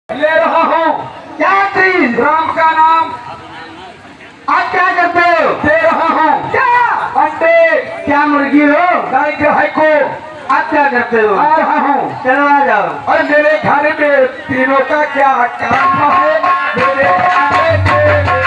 ले रहा हूँ। क्या चीज? राम का नाम। आप क्या करते हो? दे रहा हूँ। क्या? अंडे। क्या मुर्गी हो? गाय के भाई को आप क्या करते हो? आ रहा हूँ। चलो आ जाओ। और मेरे घर में तीनों का क्या काम है? मेरे घर में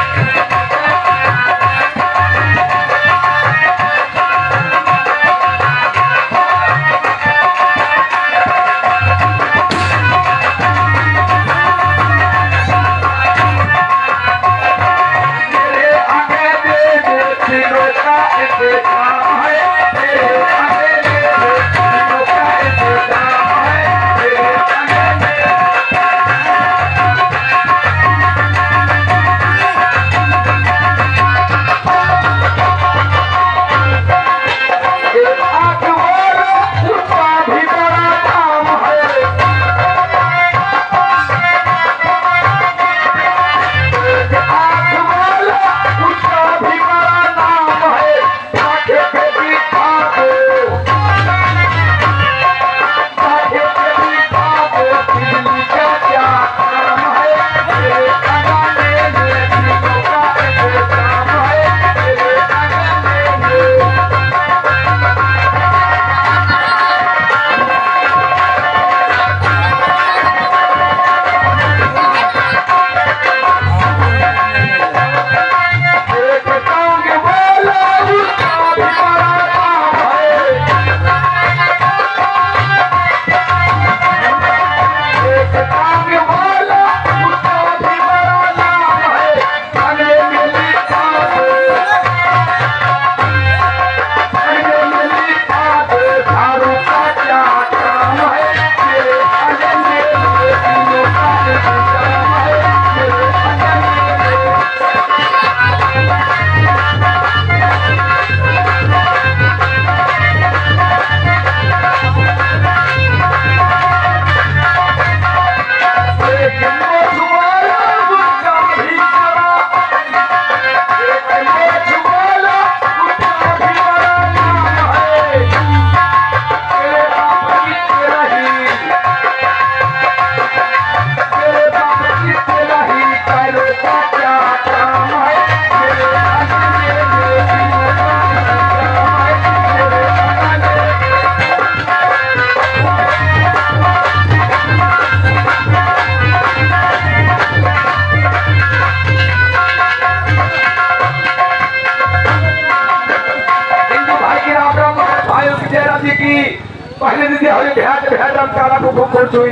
पहले दीदी हमें काला को हुई।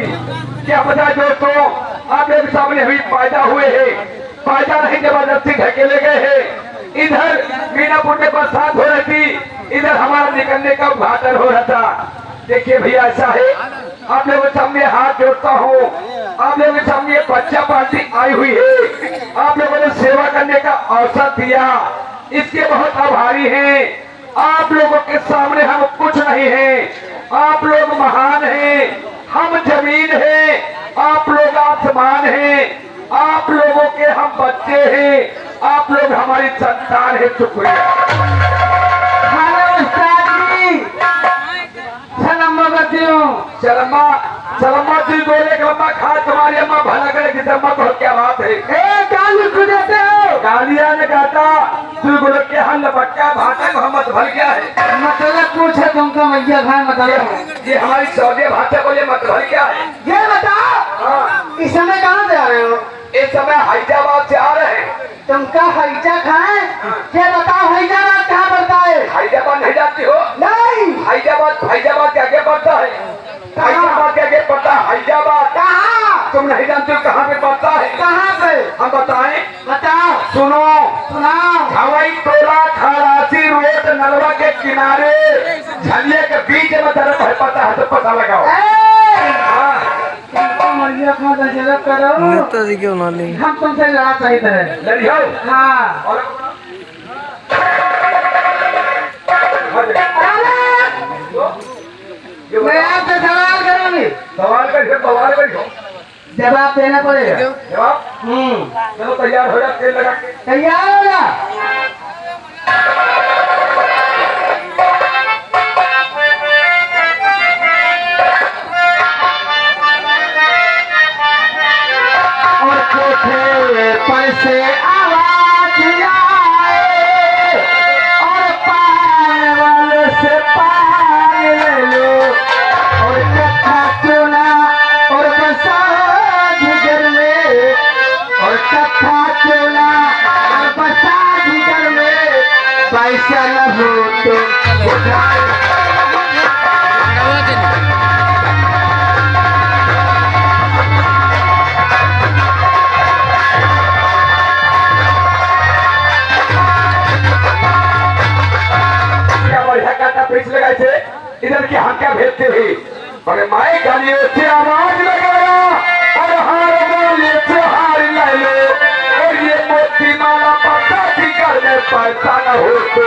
क्या पता दोस्तों, आप लोग सामने हुई पैदा हुए हैं, पैदा नहीं जबरदस्ती ढकेले गए हैं। इधर मीनापुर में बरसात हो रही थी, इधर हमारा निकलने का उद्घाटन हो रहा था। देखिए भैया ऐसा है, आप लोगों के सामने हाथ जोड़ता हूँ। आप लोगों के सामने बच्चा पार्टी आई हुई है, आप लोगों ने सेवा करने का अवसर दिया, इसके बहुत आभारी हैं। आप लोगों के सामने हम कुछ नहीं हैं, आप लोग महान हैं, हम जमीन हैं, आप लोग आसमान हैं, आप लोगों के हम बच्चे हैं, आप लोग हमारी संतान है। शुक्रिया। हेलो उस्ताद जी, सलाम करती हूँ। शर्मा शर्मा जी बोले कि अम्मा खा तुम्हारी अम्मा भला करे कि अम्मा को क्या बात है? गाली को देते हो? गालिया ने कहता तू बोले के हल बच्चा भाषा को हम मत भर गया है। मतलब पूछे तुमको भैया भाई मतलब ये हमारी सौदे भाषा को ये मत भर गया है। ये बताओ, हाँ, इस समय कहाँ से आ रहे हो? इस समय हैदराबाद से आ रहे हैं। तुमका हैजा खाए? ये बताओ हैदराबाद कहाँ पड़ता है? हैदराबाद नहीं जाती हो? नहीं। हैदराबाद के आगे पड़ता है। हैदराबाद के आगे पड़ता है हैदराबाद। कहाँ? तुम नहीं जानते हो कहाँ पे पड़ता है? कहाँ पे? हम बताएं? बताओ। सुनो। सुनाओ। हवाई टोला खरासी रोड नलवा के किनारे झलिया के बीच में तरफ है, पता है तो पता लगाओ। करो हम तुमसे लड़ा सही तरह लड़ियो। हाँ। और मैं आपसे सवाल करूंगी, सवाल कर बवाल कर जवाब देना पड़ेगा। जवाब चलो तैयार हो जा, तेल लगा के तैयार होगा। से आवाज आए और पागल से पाग ले लो और कथा सुना और बसा जिगर में और कथा सुना और बसा जिगर में पैसा न हो तो उठाए पीछ लगाए थे इधर की हम क्या भेजते हुए और माए गालियों से आवाज लगाया और हार बोले से हार ले लो और ये मोती माला पता की कर में पैसा न हो तो